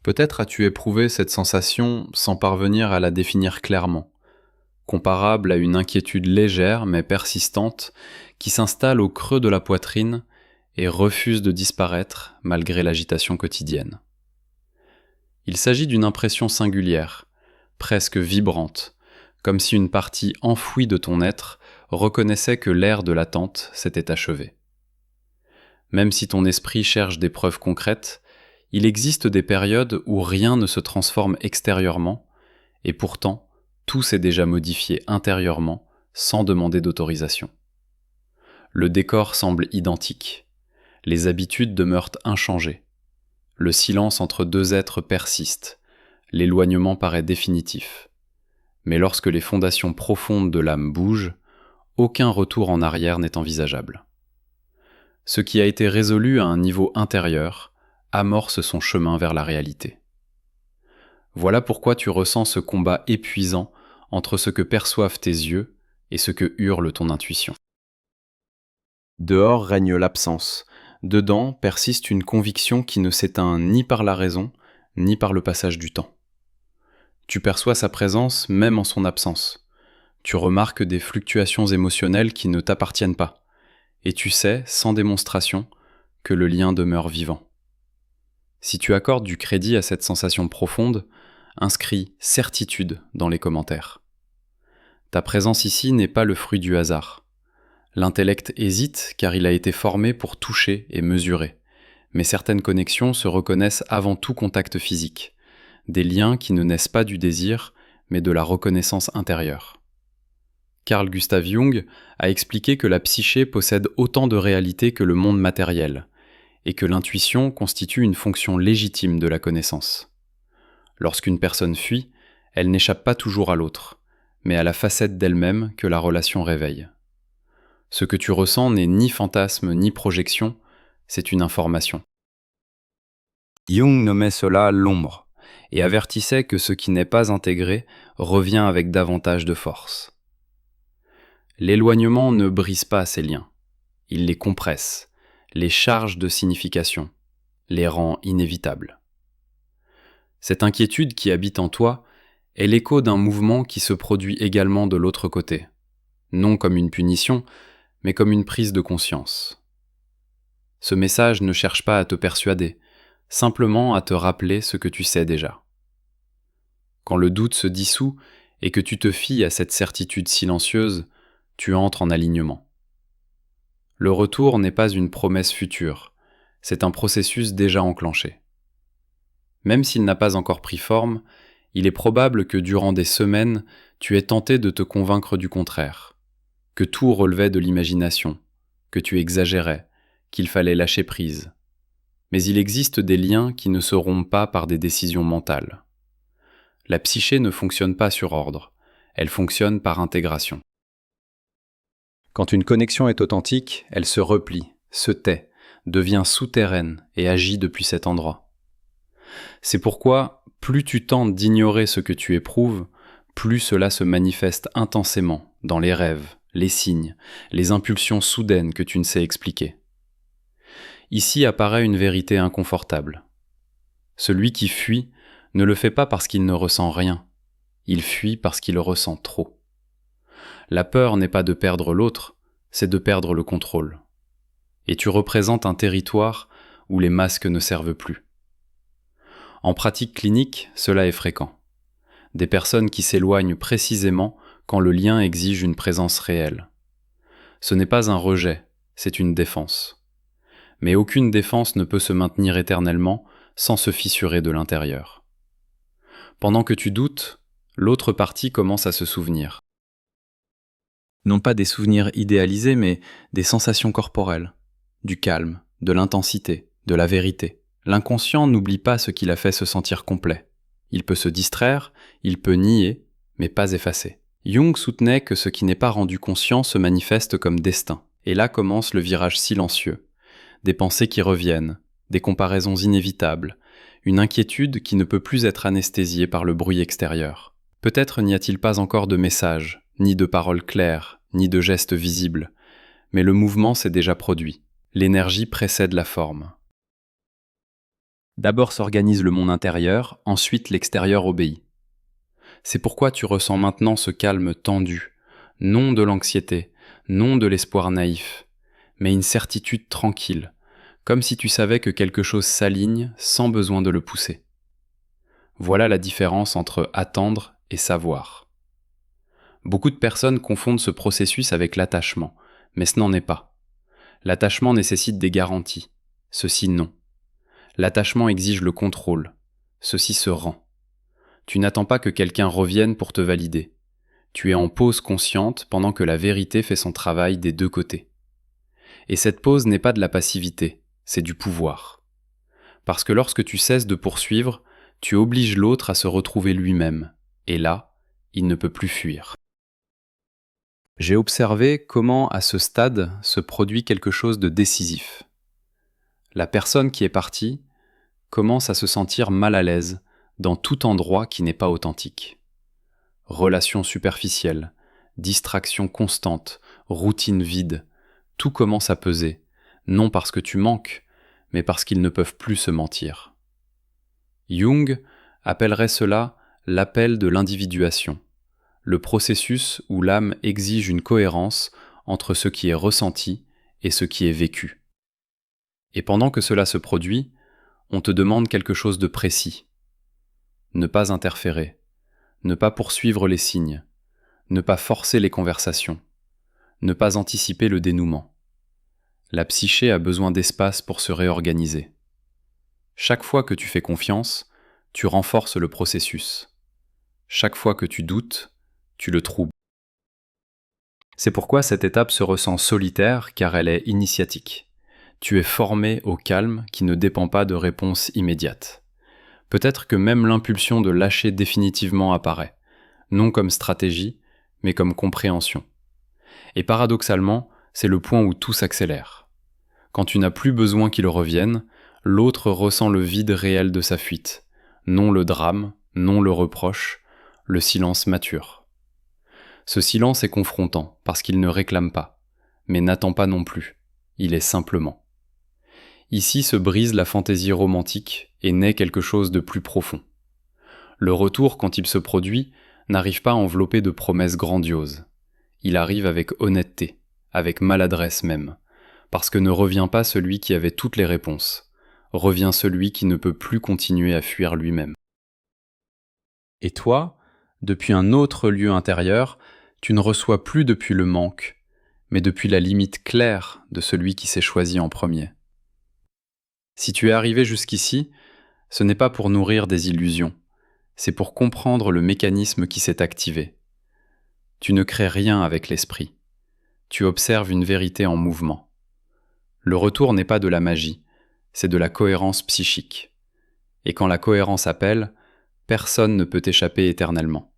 Peut-être as-tu éprouvé cette sensation sans parvenir à la définir clairement, comparable à une inquiétude légère mais persistante qui s'installe au creux de la poitrine et refuse de disparaître malgré l'agitation quotidienne. Il s'agit d'une impression singulière, presque vibrante, comme si une partie enfouie de ton être reconnaissait que l'ère de l'attente s'était achevée. Même si ton esprit cherche des preuves concrètes, il existe des périodes où rien ne se transforme extérieurement, et pourtant, tout s'est déjà modifié intérieurement sans demander d'autorisation. Le décor semble identique, les habitudes demeurent inchangées, le silence entre deux êtres persiste, l'éloignement paraît définitif. Mais lorsque les fondations profondes de l'âme bougent, aucun retour en arrière n'est envisageable. Ce qui a été résolu à un niveau intérieur amorce son chemin vers la réalité. Voilà pourquoi tu ressens ce combat épuisant entre ce que perçoivent tes yeux et ce que hurle ton intuition. Dehors règne l'absence. Dedans persiste une conviction qui ne s'éteint ni par la raison, ni par le passage du temps. Tu perçois sa présence même en son absence. Tu remarques des fluctuations émotionnelles qui ne t'appartiennent pas. Et tu sais, sans démonstration, que le lien demeure vivant. Si tu accordes du crédit à cette sensation profonde, inscris certitude dans les commentaires. Ta présence ici n'est pas le fruit du hasard. L'intellect hésite car il a été formé pour toucher et mesurer, mais certaines connexions se reconnaissent avant tout contact physique, des liens qui ne naissent pas du désir, mais de la reconnaissance intérieure. Carl Gustav Jung a expliqué que la psyché possède autant de réalité que le monde matériel, et que l'intuition constitue une fonction légitime de la connaissance. Lorsqu'une personne fuit, elle n'échappe pas toujours à l'autre, mais à la facette d'elle-même que la relation réveille. Ce que tu ressens n'est ni fantasme ni projection, c'est une information. Jung nommait cela l'ombre, et avertissait que ce qui n'est pas intégré revient avec davantage de force. L'éloignement ne brise pas ces liens, il les compresse, les charge de signification, les rend inévitables. Cette inquiétude qui habite en toi est l'écho d'un mouvement qui se produit également de l'autre côté, non comme une punition, mais comme une prise de conscience. Ce message ne cherche pas à te persuader, simplement à te rappeler ce que tu sais déjà. Quand le doute se dissout et que tu te fies à cette certitude silencieuse, tu entres en alignement. Le retour n'est pas une promesse future, c'est un processus déjà enclenché. Même s'il n'a pas encore pris forme, il est probable que durant des semaines, tu aies tenté de te convaincre du contraire, que tout relevait de l'imagination, que tu exagérais, qu'il fallait lâcher prise. Mais il existe des liens qui ne se rompent pas par des décisions mentales. La psyché ne fonctionne pas sur ordre, elle fonctionne par intégration. Quand une connexion est authentique, elle se replie, se tait, devient souterraine et agit depuis cet endroit. C'est pourquoi, plus tu tentes d'ignorer ce que tu éprouves, plus cela se manifeste intensément dans les rêves, les signes, les impulsions soudaines que tu ne sais expliquer. Ici apparaît une vérité inconfortable. Celui qui fuit ne le fait pas parce qu'il ne ressent rien, il fuit parce qu'il ressent trop. La peur n'est pas de perdre l'autre, c'est de perdre le contrôle. Et tu représentes un territoire où les masques ne servent plus. En pratique clinique, cela est fréquent. Des personnes qui s'éloignent précisément quand le lien exige une présence réelle. Ce n'est pas un rejet, c'est une défense. Mais aucune défense ne peut se maintenir éternellement sans se fissurer de l'intérieur. Pendant que tu doutes, l'autre partie commence à se souvenir. Non pas des souvenirs idéalisés, mais des sensations corporelles, du calme, de l'intensité, de la vérité. L'inconscient n'oublie pas ce qui l'a fait se sentir complet. Il peut se distraire, il peut nier, mais pas effacer. Jung soutenait que ce qui n'est pas rendu conscient se manifeste comme destin. Et là commence le virage silencieux. Des pensées qui reviennent, des comparaisons inévitables, une inquiétude qui ne peut plus être anesthésiée par le bruit extérieur. Peut-être n'y a-t-il pas encore de message, ni de paroles claires, ni de gestes visibles, mais le mouvement s'est déjà produit. L'énergie précède la forme. D'abord s'organise le monde intérieur, ensuite l'extérieur obéit. C'est pourquoi tu ressens maintenant ce calme tendu, non de l'anxiété, non de l'espoir naïf, mais une certitude tranquille, comme si tu savais que quelque chose s'aligne sans besoin de le pousser. Voilà la différence entre attendre et savoir. Beaucoup de personnes confondent ce processus avec l'attachement, mais ce n'en est pas. L'attachement nécessite des garanties, ceci non. L'attachement exige le contrôle, ceci se rend. Tu n'attends pas que quelqu'un revienne pour te valider. Tu es en pause consciente pendant que la vérité fait son travail des deux côtés. Et cette pause n'est pas de la passivité, c'est du pouvoir. Parce que lorsque tu cesses de poursuivre, tu obliges l'autre à se retrouver lui-même, et là, il ne peut plus fuir. J'ai observé comment, à ce stade, se produit quelque chose de décisif. La personne qui est partie commence à se sentir mal à l'aise dans tout endroit qui n'est pas authentique. Relations superficielles, distractions constantes, routine vide, tout commence à peser, non parce que tu manques, mais parce qu'ils ne peuvent plus se mentir. Jung appellerait cela l'appel de l'individuation, le processus où l'âme exige une cohérence entre ce qui est ressenti et ce qui est vécu. Et pendant que cela se produit, on te demande quelque chose de précis. Ne pas interférer, ne pas poursuivre les signes, ne pas forcer les conversations, ne pas anticiper le dénouement. La psyché a besoin d'espace pour se réorganiser. Chaque fois que tu fais confiance, tu renforces le processus. Chaque fois que tu doutes, tu le troubles. C'est pourquoi cette étape se ressent solitaire car elle est initiatique. Tu es formé au calme qui ne dépend pas de réponses immédiates. Peut-être que même l'impulsion de lâcher définitivement apparaît, non comme stratégie, mais comme compréhension. Et paradoxalement, c'est le point où tout s'accélère. Quand tu n'as plus besoin qu'il revienne, l'autre ressent le vide réel de sa fuite, non le drame, non le reproche, le silence mature. Ce silence est confrontant parce qu'il ne réclame pas, mais n'attend pas non plus, il est simplement. Ici se brise la fantaisie romantique et naît quelque chose de plus profond. Le retour, quand il se produit, n'arrive pas enveloppé de promesses grandioses. Il arrive avec honnêteté, avec maladresse même, parce que ne revient pas celui qui avait toutes les réponses, revient celui qui ne peut plus continuer à fuir lui-même. Et toi, depuis un autre lieu intérieur, tu ne reçois plus depuis le manque, mais depuis la limite claire de celui qui s'est choisi en premier. Si tu es arrivé jusqu'ici, ce n'est pas pour nourrir des illusions, c'est pour comprendre le mécanisme qui s'est activé. Tu ne crées rien avec l'esprit. Tu observes une vérité en mouvement. Le retour n'est pas de la magie, c'est de la cohérence psychique. Et quand la cohérence appelle, personne ne peut échapper éternellement.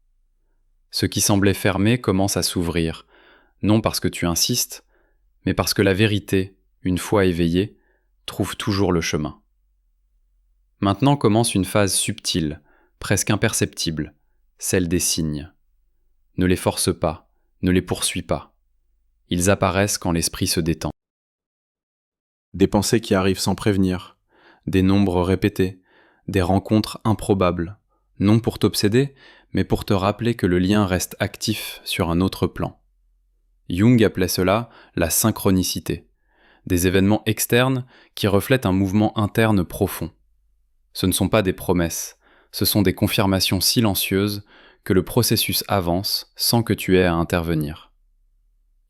Ce qui semblait fermé commence à s'ouvrir, non parce que tu insistes, mais parce que la vérité, une fois éveillée, trouve toujours le chemin. Maintenant commence une phase subtile, presque imperceptible, celle des signes. Ne les force pas, ne les poursuis pas. Ils apparaissent quand l'esprit se détend. Des pensées qui arrivent sans prévenir, des nombres répétés, des rencontres improbables, non pour t'obséder, mais pour te rappeler que le lien reste actif sur un autre plan. Jung appelait cela la synchronicité. Des événements externes qui reflètent un mouvement interne profond. Ce ne sont pas des promesses, ce sont des confirmations silencieuses que le processus avance sans que tu aies à intervenir.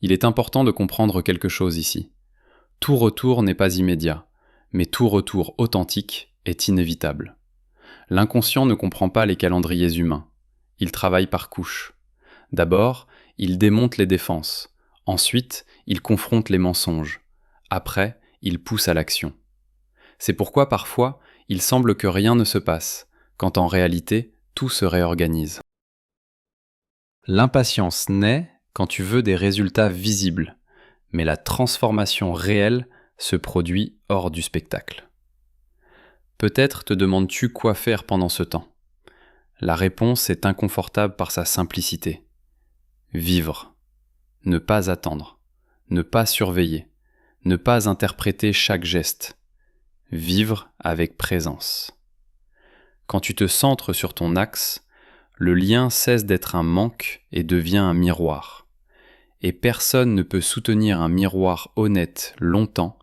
Il est important de comprendre quelque chose ici. Tout retour n'est pas immédiat, mais tout retour authentique est inévitable. L'inconscient ne comprend pas les calendriers humains. Il travaille par couches. D'abord, il démonte les défenses. Ensuite, il confronte les mensonges. Après, il pousse à l'action. C'est pourquoi parfois, il semble que rien ne se passe, quand en réalité, tout se réorganise. L'impatience naît quand tu veux des résultats visibles, mais la transformation réelle se produit hors du spectacle. Peut-être te demandes-tu quoi faire pendant ce temps. La réponse est inconfortable par sa simplicité. Vivre. Ne pas attendre. Ne pas surveiller. Ne pas interpréter chaque geste. vivre avec présence. Quand tu te centres sur ton axe, le lien cesse d'être un manque et devient un miroir. Et personne ne peut soutenir un miroir honnête longtemps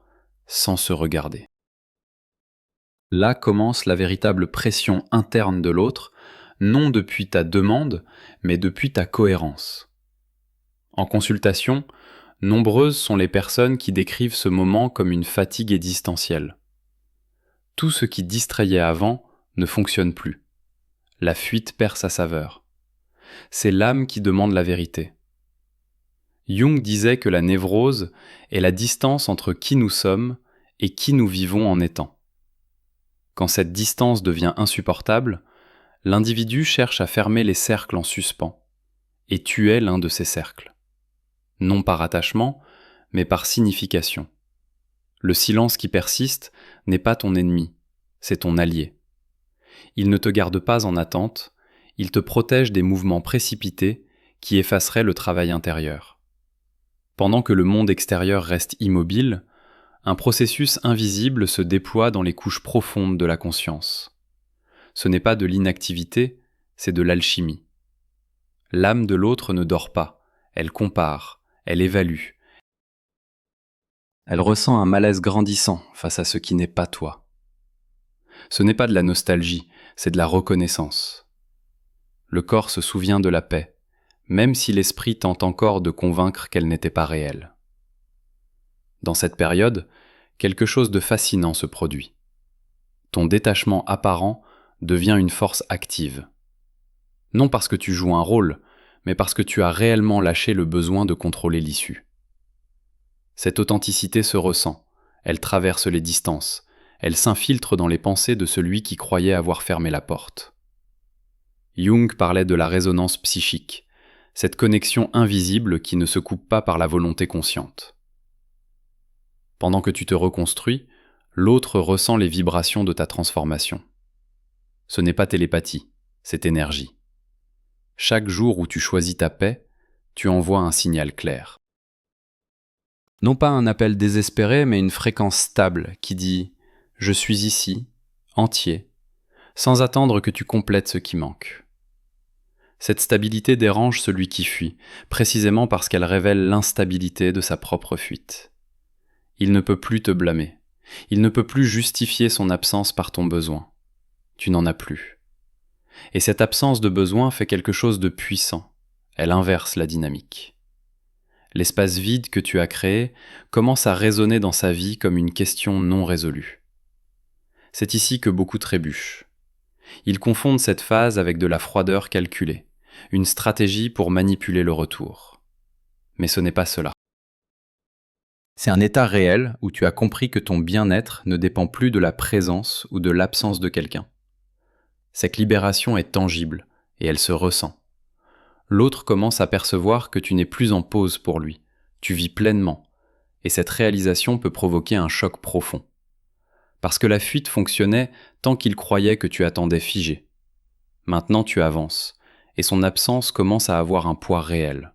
sans se regarder. Là commence la véritable pression interne de l'autre, non depuis ta demande, mais depuis ta cohérence. En consultation, nombreuses sont les personnes qui décrivent ce moment comme une fatigue existentielle. Tout ce qui distrayait avant ne fonctionne plus. La fuite perd sa saveur. C'est l'âme qui demande la vérité. Jung disait que la névrose est la distance entre qui nous sommes et qui nous vivons en étant. Quand cette distance devient insupportable, l'individu cherche à fermer les cercles en suspens, et tu es l'un de ces cercles. Non par attachement, mais par signification. Le silence qui persiste n'est pas ton ennemi, c'est ton allié. Il ne te garde pas en attente, il te protège des mouvements précipités qui effaceraient le travail intérieur. Pendant que le monde extérieur reste immobile, un processus invisible se déploie dans les couches profondes de la conscience. Ce n'est pas de l'inactivité, c'est de l'alchimie. L'âme de l'autre ne dort pas, elle compare, elle évalue. Elle ressent un malaise grandissant face à ce qui n'est pas toi. Ce n'est pas de la nostalgie, c'est de la reconnaissance. Le corps se souvient de la paix, même si l'esprit tente encore de convaincre qu'elle n'était pas réelle. Dans cette période, quelque chose de fascinant se produit. Ton détachement apparent devient une force active. Non parce que tu joues un rôle, mais parce que tu as réellement lâché le besoin de contrôler l'issue. Cette authenticité se ressent, elle traverse les distances, elle s'infiltre dans les pensées de celui qui croyait avoir fermé la porte. Jung parlait de la résonance psychique, cette connexion invisible qui ne se coupe pas par la volonté consciente. Pendant que tu te reconstruis, l'autre ressent les vibrations de ta transformation. Ce n'est pas télépathie, c'est énergie. Chaque jour où tu choisis ta paix, tu envoies un signal clair. Non pas un appel désespéré, mais une fréquence stable qui dit « Je suis ici, entier », sans attendre que tu complètes ce qui manque. Cette stabilité dérange celui qui fuit, précisément parce qu'elle révèle l'instabilité de sa propre fuite. Il ne peut plus te blâmer. Il ne peut plus justifier son absence par ton besoin. Tu n'en as plus. Et cette absence de besoin fait quelque chose de puissant. Elle inverse la dynamique. L'espace vide que tu as créé commence à résonner dans sa vie comme une question non résolue. C'est ici que beaucoup trébuchent. Ils confondent cette phase avec de la froideur calculée, une stratégie pour manipuler le retour. Mais ce n'est pas cela. C'est un état réel où tu as compris que ton bien-être ne dépend plus de la présence ou de l'absence de quelqu'un. Cette libération est tangible et elle se ressent. L'autre commence à percevoir que tu n'es plus en pause pour lui, tu vis pleinement, et cette réalisation peut provoquer un choc profond. Parce que la fuite fonctionnait tant qu'il croyait que tu attendais figé. Maintenant tu avances, et son absence commence à avoir un poids réel.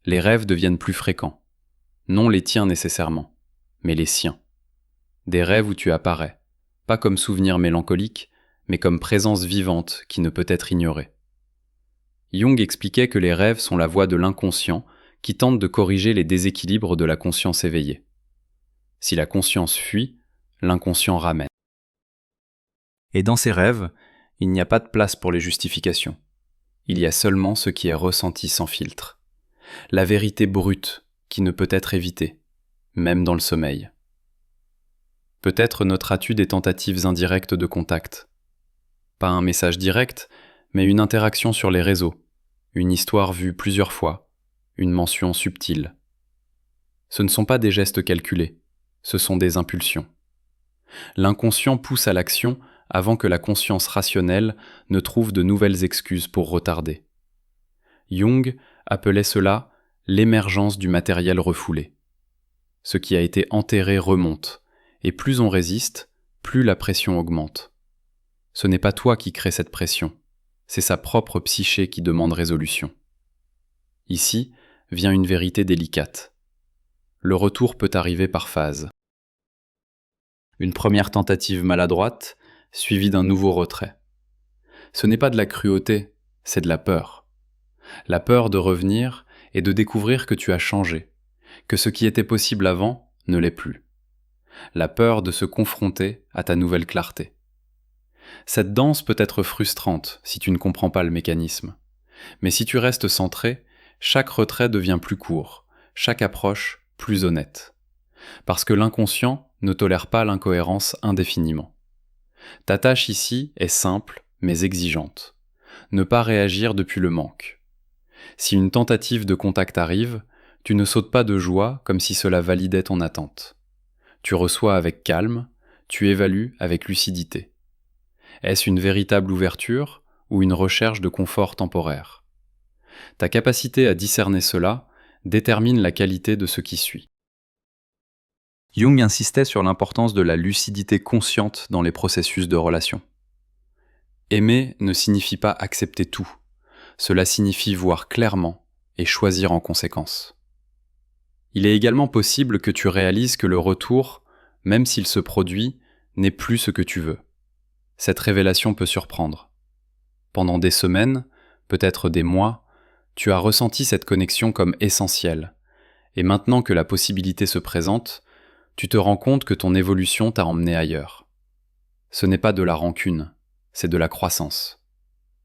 Les rêves deviennent plus fréquents. Non les tiens nécessairement, mais les siens. Des rêves où tu apparais, pas comme souvenir mélancolique, mais comme présence vivante qui ne peut être ignorée. Jung expliquait que les rêves sont la voix de l'inconscient qui tente de corriger les déséquilibres de la conscience éveillée. Si la conscience fuit, l'inconscient ramène. Et dans ces rêves, il n'y a pas de place pour les justifications. Il y a seulement ce qui est ressenti sans filtre. La vérité brute, qui ne peut être évité, même dans le sommeil. Peut-être noteras-tu des tentatives indirectes de contact. Pas un message direct, mais une interaction sur les réseaux, une histoire vue plusieurs fois, une mention subtile. Ce ne sont pas des gestes calculés, ce sont des impulsions. L'inconscient pousse à l'action avant que la conscience rationnelle ne trouve de nouvelles excuses pour retarder. Jung appelait cela l'émergence du matériel refoulé. Ce qui a été enterré remonte, et plus on résiste, plus la pression augmente. Ce n'est pas toi qui crée cette pression, c'est sa propre psyché qui demande résolution. Ici vient une vérité délicate. Le retour peut arriver par phases. Une première tentative maladroite, suivie d'un nouveau retrait. Ce n'est pas de la cruauté, c'est de la peur. La peur de revenir et de découvrir que tu as changé, que ce qui était possible avant ne l'est plus. La peur de se confronter à ta nouvelle clarté. Cette danse peut être frustrante si tu ne comprends pas le mécanisme. Mais si tu restes centré, chaque retrait devient plus court, chaque approche plus honnête. Parce que l'inconscient ne tolère pas l'incohérence indéfiniment. Ta tâche ici est simple, mais exigeante. Ne pas réagir depuis le manque. Si une tentative de contact arrive, tu ne sautes pas de joie comme si cela validait ton attente. Tu reçois avec calme, tu évalues avec lucidité. Est-ce une véritable ouverture ou une recherche de confort temporaire? Ta capacité à discerner cela détermine la qualité de ce qui suit. Jung insistait sur l'importance de la lucidité consciente dans les processus de relation. Aimer ne signifie pas accepter tout. Cela signifie voir clairement et choisir en conséquence. Il est également possible que tu réalises que le retour, même s'il se produit, n'est plus ce que tu veux. Cette révélation peut surprendre. Pendant des semaines, peut-être des mois, tu as ressenti cette connexion comme essentielle, et maintenant que la possibilité se présente, tu te rends compte que ton évolution t'a emmené ailleurs. Ce n'est pas de la rancune, c'est de la croissance.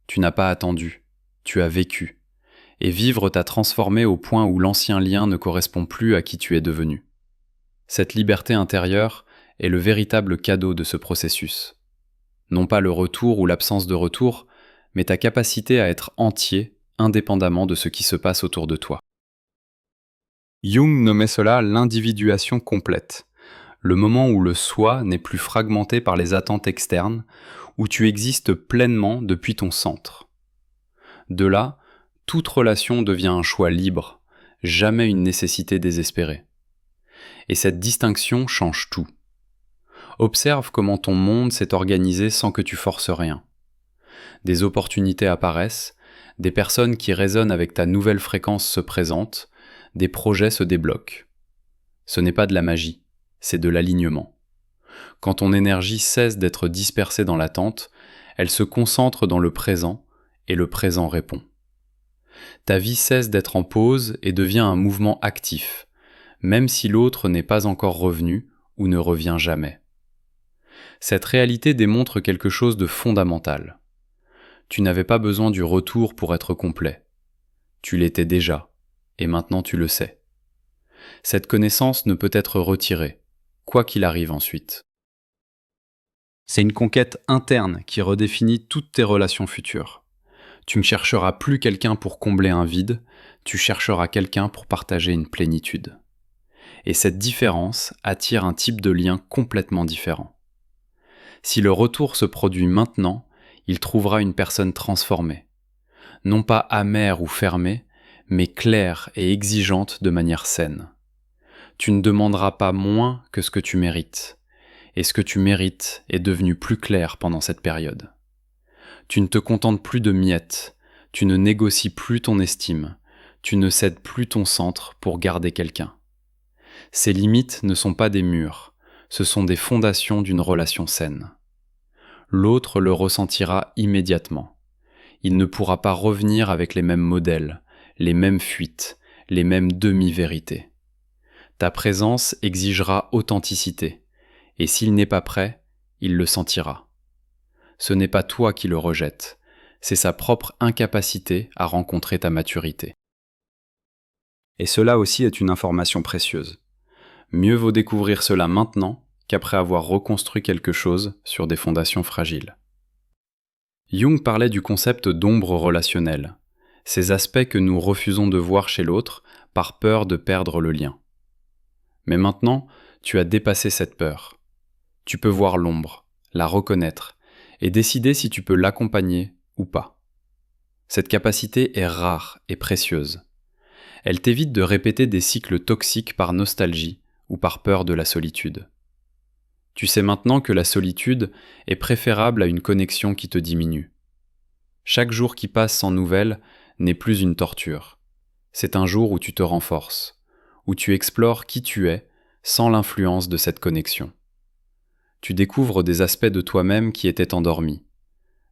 Tu n'as pas attendu, tu as vécu, et vivre t'a transformé au point où l'ancien lien ne correspond plus à qui tu es devenu. Cette liberté intérieure est le véritable cadeau de ce processus. Non pas le retour ou l'absence de retour, mais ta capacité à être entier indépendamment de ce qui se passe autour de toi. Jung nommait cela l'individuation complète, le moment où le soi n'est plus fragmenté par les attentes externes, où tu existes pleinement depuis ton centre. De là, toute relation devient un choix libre, jamais une nécessité désespérée. Et cette distinction change tout. Observe comment ton monde s'est organisé sans que tu forces rien. Des opportunités apparaissent, des personnes qui résonnent avec ta nouvelle fréquence se présentent, des projets se débloquent. Ce n'est pas de la magie, c'est de l'alignement. Quand ton énergie cesse d'être dispersée dans l'attente, elle se concentre dans le présent et le présent répond. Ta vie cesse d'être en pause et devient un mouvement actif, même si l'autre n'est pas encore revenu ou ne revient jamais. Cette réalité démontre quelque chose de fondamental. Tu n'avais pas besoin du retour pour être complet. Tu l'étais déjà, et maintenant tu le sais. Cette connaissance ne peut être retirée, quoi qu'il arrive ensuite. C'est une conquête interne qui redéfinit toutes tes relations futures. Tu ne chercheras plus quelqu'un pour combler un vide, tu chercheras quelqu'un pour partager une plénitude. Et cette différence attire un type de lien complètement différent. Si le retour se produit maintenant, il trouvera une personne transformée. Non pas amère ou fermée, mais claire et exigeante de manière saine. Tu ne demanderas pas moins que ce que tu mérites. Et ce que tu mérites est devenu plus clair pendant cette période. Tu ne te contentes plus de miettes, tu ne négocies plus ton estime, tu ne cèdes plus ton centre pour garder quelqu'un. Ces limites ne sont pas des murs, ce sont des fondations d'une relation saine. L'autre le ressentira immédiatement. Il ne pourra pas revenir avec les mêmes modèles, les mêmes fuites, les mêmes demi-vérités. Ta présence exigera authenticité, et s'il n'est pas prêt, il le sentira. Ce n'est pas toi qui le rejettes, c'est sa propre incapacité à rencontrer ta maturité. Et cela aussi est une information précieuse. Mieux vaut découvrir cela maintenant qu'après avoir reconstruit quelque chose sur des fondations fragiles. Jung parlait du concept d'ombre relationnelle, ces aspects que nous refusons de voir chez l'autre par peur de perdre le lien. Mais maintenant, tu as dépassé cette peur. Tu peux voir l'ombre, la reconnaître, et décider si tu peux l'accompagner ou pas. Cette capacité est rare et précieuse. Elle t'évite de répéter des cycles toxiques par nostalgie ou par peur de la solitude. Tu sais maintenant que la solitude est préférable à une connexion qui te diminue. Chaque jour qui passe sans nouvelles n'est plus une torture. C'est un jour où tu te renforces, où tu explores qui tu es sans l'influence de cette connexion. tu découvres des aspects de toi-même qui étaient endormis,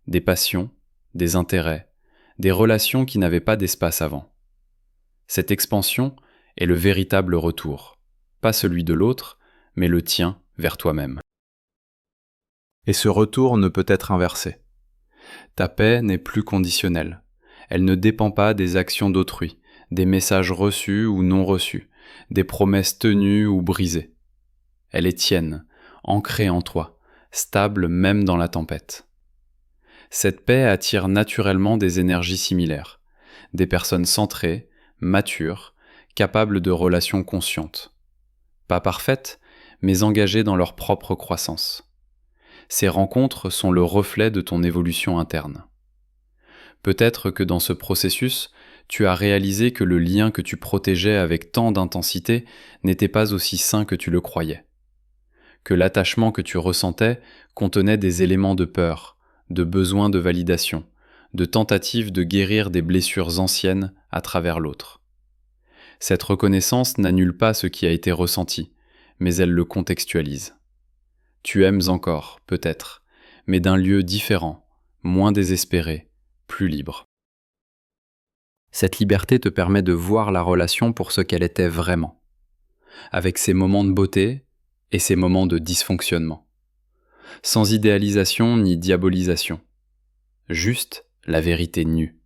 des passions, des intérêts, des relations qui n'avaient pas d'espace avant. Cette expansion est le véritable retour, pas celui de l'autre, mais le tien vers toi-même. Et ce retour ne peut être inversé. Ta paix n'est plus conditionnelle. Elle ne dépend pas des actions d'autrui, des messages reçus ou non reçus, des promesses tenues ou brisées. Elle est tienne, ancrée en toi, stable même dans la tempête. Cette paix attire naturellement des énergies similaires, des personnes centrées, matures, capables de relations conscientes. Pas parfaites, mais engagées dans leur propre croissance. Ces rencontres sont le reflet de ton évolution interne. Peut-être que dans ce processus, tu as réalisé que le lien que tu protégeais avec tant d'intensité n'était pas aussi sain que tu le croyais. Que l'attachement que tu ressentais contenait des éléments de peur, de besoin de validation, de tentative de guérir des blessures anciennes à travers l'autre. Cette reconnaissance n'annule pas ce qui a été ressenti, mais elle le contextualise. Tu aimes encore, peut-être, mais d'un lieu différent, moins désespéré, plus libre. Cette liberté te permet de voir la relation pour ce qu'elle était vraiment, avec ses moments de beauté et ses moments de dysfonctionnement, sans idéalisation ni diabolisation, juste la vérité nue.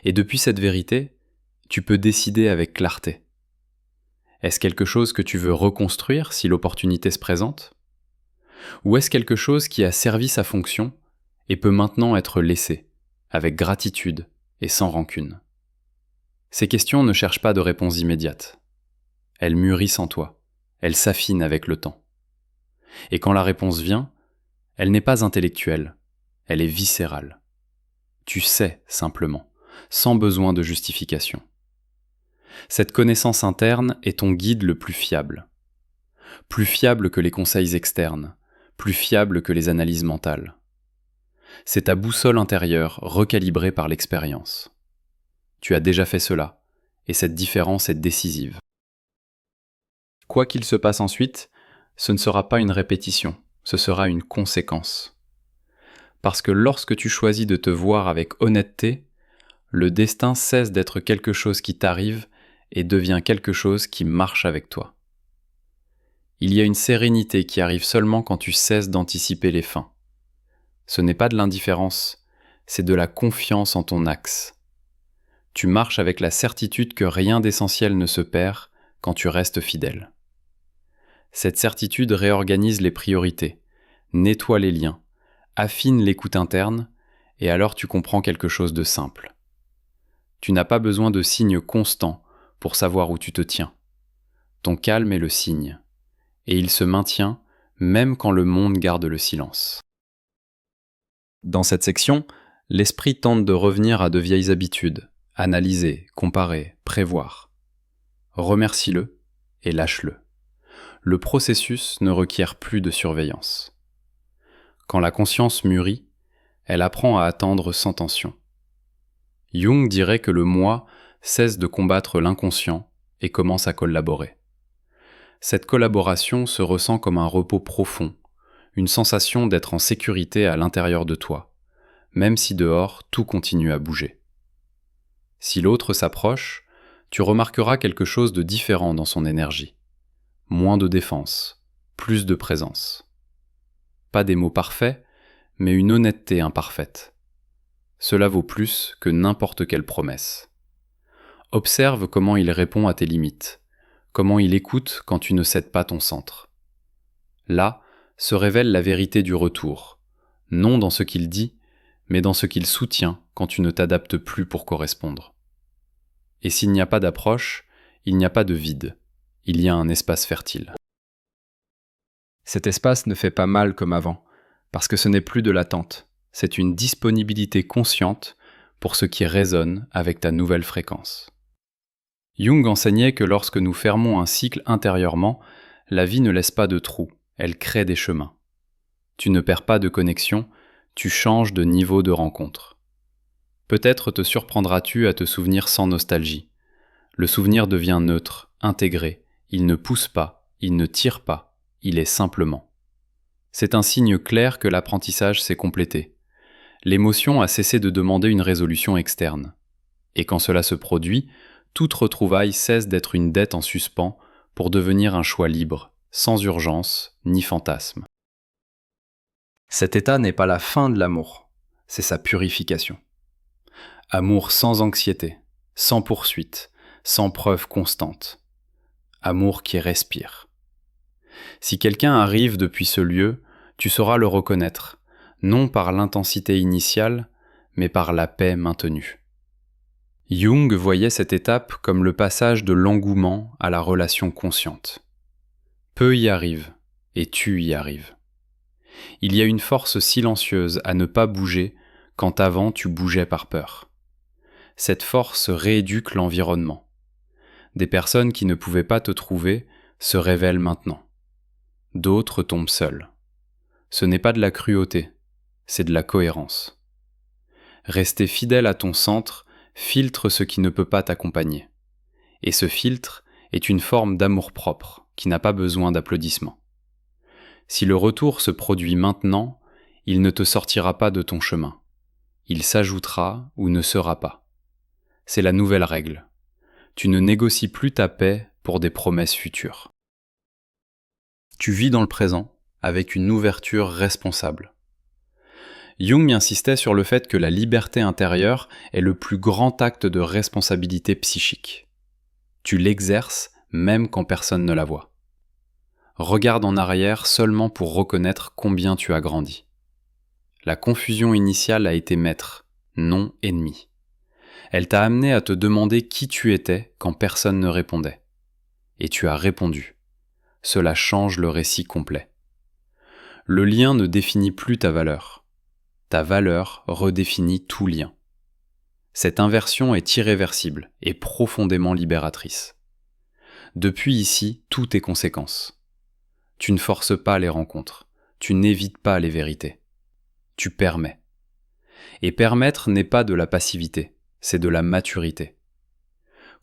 Et depuis cette vérité, tu peux décider avec clarté. Est-ce quelque chose que tu veux reconstruire si l'opportunité se présente ? Ou est-ce quelque chose qui a servi sa fonction et peut maintenant être laissé, avec gratitude et sans rancune ? Ces questions ne cherchent pas de réponse immédiate. Elles mûrissent en toi, elles s'affinent avec le temps. Et quand la réponse vient, elle n'est pas intellectuelle, elle est viscérale. Tu sais simplement, sans besoin de justification. Cette connaissance interne est ton guide le plus fiable que les conseils externes, plus fiable que les analyses mentales. C'est ta boussole intérieure recalibrée par l'expérience. Tu as déjà fait cela, et cette différence est décisive. Quoi qu'il se passe ensuite, ce ne sera pas une répétition, ce sera une conséquence. Parce que lorsque tu choisis de te voir avec honnêteté, le destin cesse d'être quelque chose qui t'arrive et devient quelque chose qui marche avec toi. Il y a une sérénité qui arrive seulement quand tu cesses d'anticiper les fins. Ce n'est pas de l'indifférence, c'est de la confiance en ton axe. Tu marches avec la certitude que rien d'essentiel ne se perd quand tu restes fidèle. Cette certitude réorganise les priorités, nettoie les liens, affine l'écoute interne, et alors tu comprends quelque chose de simple. Tu n'as pas besoin de signes constants pour savoir où tu te tiens. Ton calme est le signe. Et il se maintient même quand le monde garde le silence. Dans cette section, l'esprit tente de revenir à de vieilles habitudes, analyser, comparer, prévoir. Remercie-le et lâche-le. Le processus ne requiert plus de surveillance. Quand la conscience mûrit, elle apprend à attendre sans tension. Jung dirait que le moi cesse de combattre l'inconscient et commence à collaborer. Cette collaboration se ressent comme un repos profond, une sensation d'être en sécurité à l'intérieur de toi, même si dehors tout continue à bouger. Si l'autre s'approche, tu remarqueras quelque chose de différent dans son énergie. Moins de défense, plus de présence. Pas des mots parfaits, mais une honnêteté imparfaite. Cela vaut plus que n'importe quelle promesse. Observe comment il répond à tes limites. Comment il écoute quand tu ne cèdes pas ton centre. Là se révèle la vérité du retour, non dans ce qu'il dit, mais dans ce qu'il soutient quand tu ne t'adaptes plus pour correspondre. Et s'il n'y a pas d'approche, il n'y a pas de vide, il y a un espace fertile. Cet espace ne fait pas mal comme avant, parce que ce n'est plus de l'attente, c'est une disponibilité consciente pour ce qui résonne avec ta nouvelle fréquence. Jung enseignait que lorsque nous fermons un cycle intérieurement, la vie ne laisse pas de trous, elle crée des chemins. Tu ne perds pas de connexion, tu changes de niveau de rencontre. Peut-être te surprendras-tu à te souvenir sans nostalgie. Le souvenir devient neutre, intégré, il ne pousse pas, il ne tire pas, il est simplement. C'est un signe clair que l'apprentissage s'est complété. L'émotion a cessé de demander une résolution externe. Et quand cela se produit, toute retrouvaille cesse d'être une dette en suspens pour devenir un choix libre, sans urgence ni fantasme. Cet état n'est pas la fin de l'amour, c'est sa purification. Amour sans anxiété, sans poursuite, sans preuve constante. Amour qui respire. Si quelqu'un arrive depuis ce lieu, tu sauras le reconnaître, non par l'intensité initiale, mais par la paix maintenue. Jung voyait cette étape comme le passage de l'engouement à la relation consciente. Peu y arrivent, et tu y arrives. Il y a une force silencieuse à ne pas bouger quand avant tu bougeais par peur. Cette force rééduque l'environnement. Des personnes qui ne pouvaient pas te trouver se révèlent maintenant. D'autres tombent seules. Ce n'est pas de la cruauté, c'est de la cohérence. Rester fidèle à ton centre filtre ce qui ne peut pas t'accompagner. Et ce filtre est une forme d'amour-propre qui n'a pas besoin d'applaudissements. Si le retour se produit maintenant, il ne te sortira pas de ton chemin. Il s'ajoutera ou ne sera pas. C'est la nouvelle règle. Tu ne négocies plus ta paix pour des promesses futures. Tu vis dans le présent avec une ouverture responsable. Jung insistait sur le fait que la liberté intérieure est le plus grand acte de responsabilité psychique. Tu l'exerces même quand personne ne la voit. Regarde en arrière seulement pour reconnaître combien tu as grandi. La confusion initiale a été maître, non ennemi. Elle t'a amené à te demander qui tu étais quand personne ne répondait. Et tu as répondu. Cela change le récit complet. Le lien ne définit plus ta valeur. Ta valeur redéfinit tout lien. Cette inversion est irréversible et profondément libératrice. Depuis ici, tout est conséquence. Tu ne forces pas les rencontres, tu n'évites pas les vérités. Tu permets. Et permettre n'est pas de la passivité, c'est de la maturité.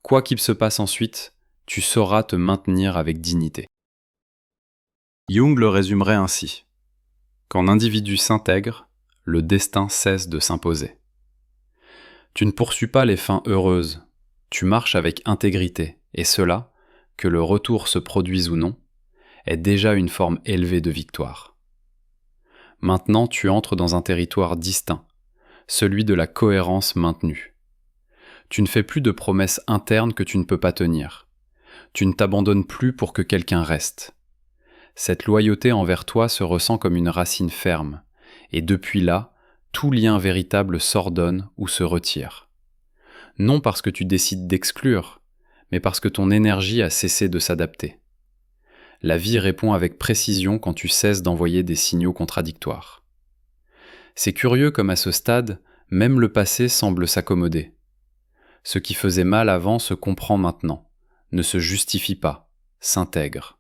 Quoi qu'il se passe ensuite, tu sauras te maintenir avec dignité. Jung le résumerait ainsi. Quand l'individu s'intègre, le destin cesse de s'imposer. Tu ne poursuis pas les fins heureuses, tu marches avec intégrité, et cela, que le retour se produise ou non, est déjà une forme élevée de victoire. Maintenant, tu entres dans un territoire distinct, celui de la cohérence maintenue. Tu ne fais plus de promesses internes que tu ne peux pas tenir. Tu ne t'abandonnes plus pour que quelqu'un reste. Cette loyauté envers toi se ressent comme une racine ferme, et depuis là, tout lien véritable s'ordonne ou se retire. Non parce que tu décides d'exclure, mais parce que ton énergie a cessé de s'adapter. La vie répond avec précision quand tu cesses d'envoyer des signaux contradictoires. C'est curieux comme à ce stade, même le passé semble s'accommoder. Ce qui faisait mal avant se comprend maintenant, ne se justifie pas, s'intègre.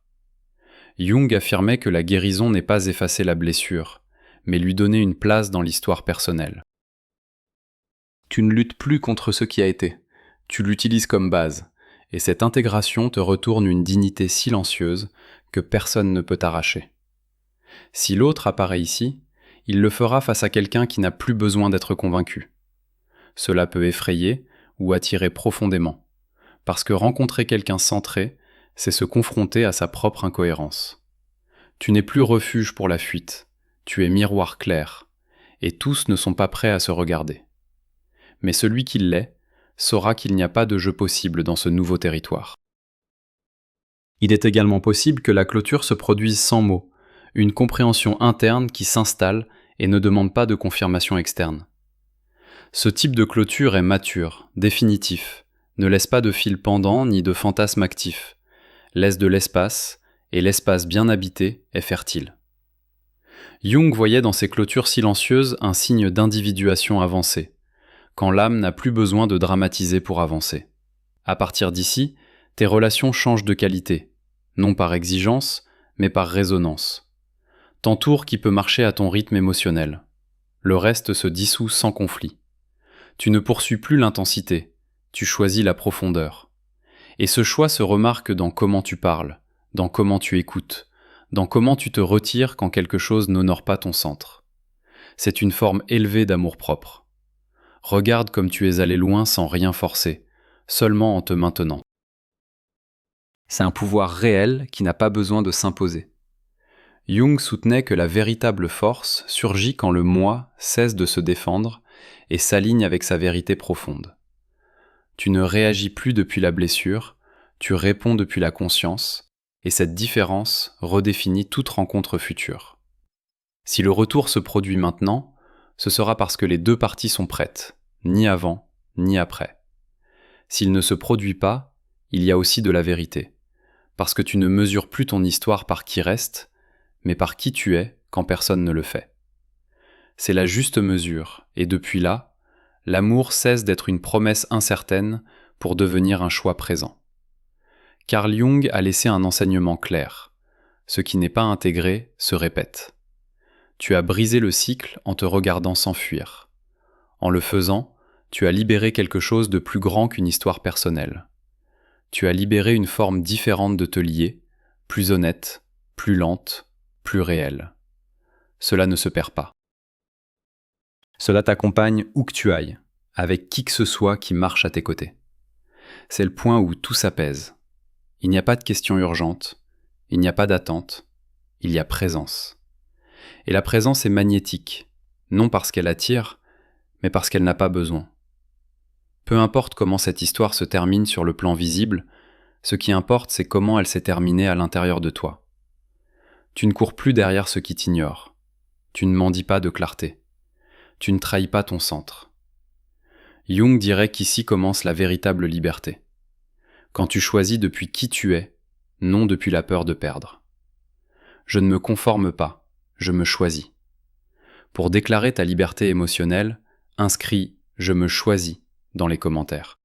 Jung affirmait que la guérison n'est pas effacer la blessure, mais lui donner une place dans l'histoire personnelle. Tu ne luttes plus contre ce qui a été, tu l'utilises comme base, et cette intégration te retourne une dignité silencieuse que personne ne peut t'arracher. Si l'autre apparaît ici, il le fera face à quelqu'un qui n'a plus besoin d'être convaincu. Cela peut effrayer ou attirer profondément, parce que rencontrer quelqu'un centré, c'est se confronter à sa propre incohérence. Tu n'es plus refuge pour la fuite, tu es miroir clair, et tous ne sont pas prêts à se regarder. Mais celui qui l'est saura qu'il n'y a pas de jeu possible dans ce nouveau territoire. Il est également possible que la clôture se produise sans mots, une compréhension interne qui s'installe et ne demande pas de confirmation externe. Ce type de clôture est mature, définitif, ne laisse pas de fil pendant ni de fantasme actif, laisse de l'espace, et l'espace bien habité est fertile. Jung voyait dans ces clôtures silencieuses un signe d'individuation avancée, quand l'âme n'a plus besoin de dramatiser pour avancer. À partir d'ici, tes relations changent de qualité, non par exigence, mais par résonance. T'entoures qui peut marcher à ton rythme émotionnel. Le reste se dissout sans conflit. Tu ne poursuis plus l'intensité, tu choisis la profondeur. Et ce choix se remarque dans comment tu parles, dans comment tu écoutes, dans comment tu te retires quand quelque chose n'honore pas ton centre. C'est une forme élevée d'amour-propre. Regarde comme tu es allé loin sans rien forcer, seulement en te maintenant. C'est un pouvoir réel qui n'a pas besoin de s'imposer. Jung soutenait que la véritable force surgit quand le moi cesse de se défendre et s'aligne avec sa vérité profonde. Tu ne réagis plus depuis la blessure, tu réponds depuis la conscience, et cette différence redéfinit toute rencontre future. Si le retour se produit maintenant, ce sera parce que les deux parties sont prêtes, ni avant, ni après. S'il ne se produit pas, il y a aussi de la vérité, parce que tu ne mesures plus ton histoire par qui reste, mais par qui tu es quand personne ne le fait. C'est la juste mesure, et depuis là, l'amour cesse d'être une promesse incertaine pour devenir un choix présent. Carl Jung a laissé un enseignement clair. Ce qui n'est pas intégré se répète. Tu as brisé le cycle en te regardant s'enfuir. En le faisant, tu as libéré quelque chose de plus grand qu'une histoire personnelle. Tu as libéré une forme différente de te lier, plus honnête, plus lente, plus réelle. Cela ne se perd pas. Cela t'accompagne où que tu ailles, avec qui que ce soit qui marche à tes côtés. C'est le point où tout s'apaise. Il n'y a pas de questions urgentes, il n'y a pas d'attente, il y a présence. Et la présence est magnétique, non parce qu'elle attire, mais parce qu'elle n'a pas besoin. Peu importe comment cette histoire se termine sur le plan visible, ce qui importe c'est comment elle s'est terminée à l'intérieur de toi. Tu ne cours plus derrière ce qui t'ignore, tu ne mendis pas de clarté, tu ne trahis pas ton centre. Jung dirait qu'ici commence la véritable liberté. Quand tu choisis depuis qui tu es, non depuis la peur de perdre. Je ne me conforme pas, je me choisis. Pour déclarer ta liberté émotionnelle, inscris « Je me choisis » dans les commentaires.